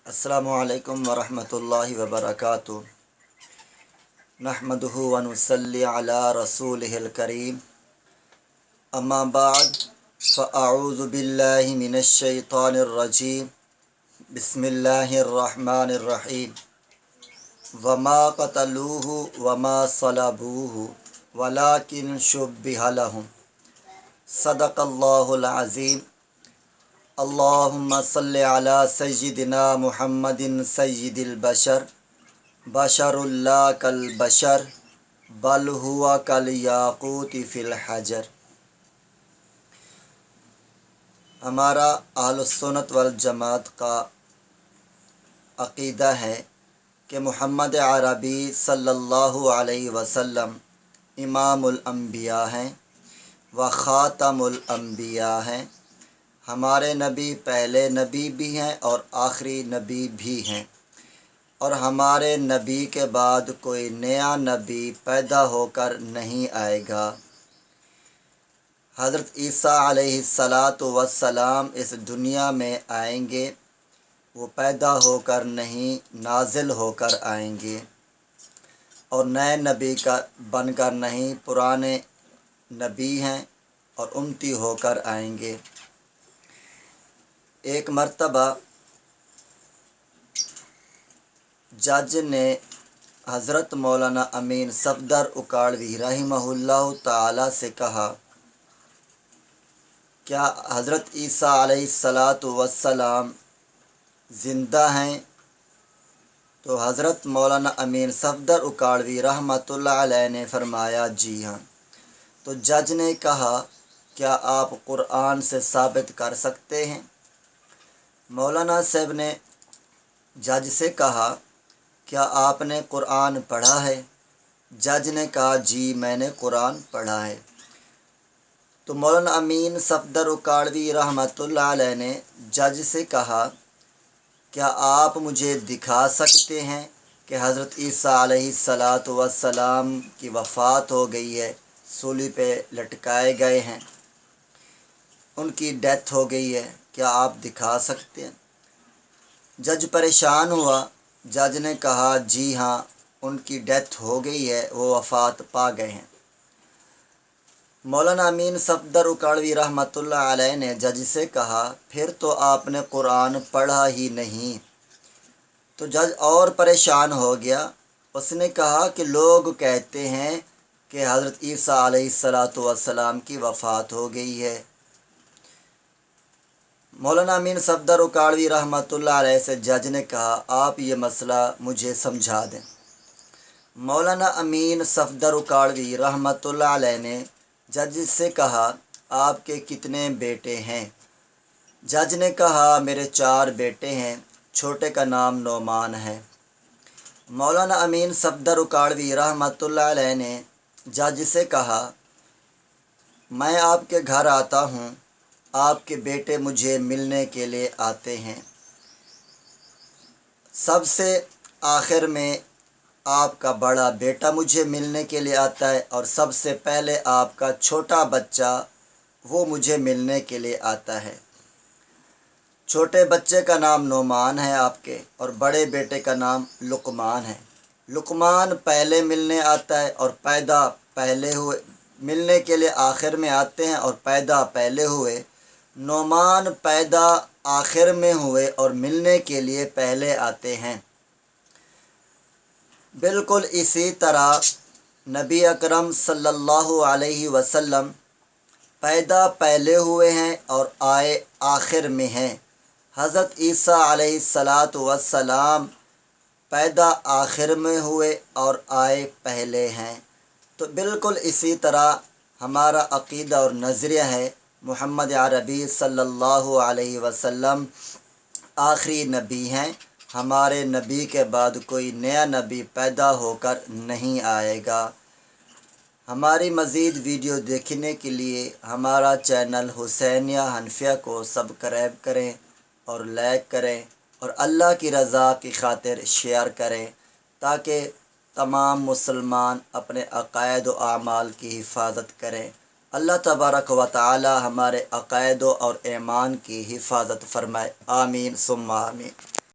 السلام علیکم ورحمۃ اللہ وبرکاتہ۔ نحمدہ ونصلی علی رسولہ الکریم، اما بعد فاعوذ باللہ من الشیطان الرجیم، بسم اللہ الرحمن الرحیم۔ وما قتلوہ وما صلبوہ ولکن شبہ لہم، صدق اللہ العظیم۔ اللہم صلی علی سیدنا محمد سید البشر، بشر اللہ کالبشر بل ہوا کالیاقوت فی الحجر۔ ہمارا اہل السنت والجماعت کا عقیدہ ہے کہ محمد عربی صلی اللہ علیہ وسلم امام الانبیاء ہیں و خاتم الانبیاء ہیں۔ ہمارے نبی پہلے نبی بھی ہیں اور آخری نبی بھی ہیں، اور ہمارے نبی کے بعد کوئی نیا نبی پیدا ہو کر نہیں آئے گا۔ حضرت عیسیٰ علیہ السلام اس دنیا میں آئیں گے، وہ پیدا ہو کر نہیں، نازل ہو کر آئیں گے، اور نئے نبی کا بن کر نہیں، پرانے نبی ہیں اور امتی ہو کر آئیں گے۔ ایک مرتبہ جج نے حضرت مولانا امین صفدر اکاڑوی رحمہ اللہ تعالی سے کہا، کیا حضرت عیسیٰ علیہ السلام زندہ ہیں؟ تو حضرت مولانا امین صفدر اکاڑوی رحمۃ اللہ علیہ نے فرمایا، جی ہاں۔ تو جج نے کہا، کیا آپ قرآن سے ثابت کر سکتے ہیں؟ مولانا صاحب نے جج سے کہا، کیا آپ نے قرآن پڑھا ہے؟ جج نے کہا، جی میں نے قرآن پڑھا ہے۔ تو مولانا امین صفدر اکاڑوی رحمۃ اللہ علیہ نے جج سے کہا، کیا آپ مجھے دکھا سکتے ہیں کہ حضرت عیسیٰ علیہ السلام کی وفات ہو گئی ہے، سولی پہ لٹکائے گئے ہیں، ان کی ڈیتھ ہو گئی ہے، کیا آپ دکھا سکتے ہیں؟ جج پریشان ہوا۔ جج نے کہا، جی ہاں، ان کی ڈیتھ ہو گئی ہے، وہ وفات پا گئے ہیں۔ مولانا امین صفدر اکاڑوی رحمۃ اللہ علیہ نے جج سے کہا، پھر تو آپ نے قرآن پڑھا ہی نہیں۔ تو جج اور پریشان ہو گیا۔ اس نے کہا کہ لوگ کہتے ہیں کہ حضرت عیسیٰ علیہ السلام کی وفات ہو گئی ہے۔ مولانا امین صفدر اکاڑوی رحمۃ اللہ علیہ سے جج نے کہا، آپ یہ مسئلہ مجھے سمجھا دیں۔ مولانا امین صفدر اکاڑوی رحمۃ اللہ علیہ نے جج سے کہا، آپ کے کتنے بیٹے ہیں؟ جج نے کہا، میرے 4 بیٹے ہیں، چھوٹے کا نام نعمان ہے۔ مولانا امین صفدر اکاڑوی رحمۃ اللہ علیہ نے جج سے کہا، میں آپ کے گھر آتا ہوں، آپ کے بیٹے مجھے ملنے کے لیے آتے ہیں، سب سے آخر میں آپ کا بڑا بیٹا مجھے ملنے کے لیے آتا ہے، اور سب سے پہلے آپ کا چھوٹا بچہ وہ مجھے ملنے کے لیے آتا ہے۔ چھوٹے بچے کا نام نعمان ہے آپ کے، اور بڑے بیٹے کا نام لقمان ہے۔ لقمان پہلے ملنے آتا ہے اور پیدا پہلے ہوئے، ملنے کے لیے آخر میں آتے ہیں اور پیدا پہلے ہوئے۔ نعمان پیدا آخر میں ہوئے اور ملنے کے لیے پہلے آتے ہیں۔ بالکل اسی طرح نبی اکرم صلی اللہ علیہ وسلم پیدا پہلے ہوئے ہیں اور آئے آخر میں ہیں۔ حضرت عیسیٰ علیہ السلام پیدا آخر میں ہوئے اور آئے پہلے ہیں۔ تو بالکل اسی طرح ہمارا عقیدہ اور نظریہ ہے، محمد عربی صلی اللہ علیہ وسلم آخری نبی ہیں، ہمارے نبی کے بعد کوئی نیا نبی پیدا ہو کر نہیں آئے گا۔ ہماری مزید ویڈیو دیکھنے کے لیے ہمارا چینل حسینیہ حنفیہ کو سبسکرائب کریں اور لائک کریں، اور اللہ کی رضا کی خاطر شیئر کریں، تاکہ تمام مسلمان اپنے عقائد و اعمال کی حفاظت کریں۔ اللہ تبارک و تعالی ہمارے عقائد اور ایمان کی حفاظت فرمائے، آمین ثم آمین۔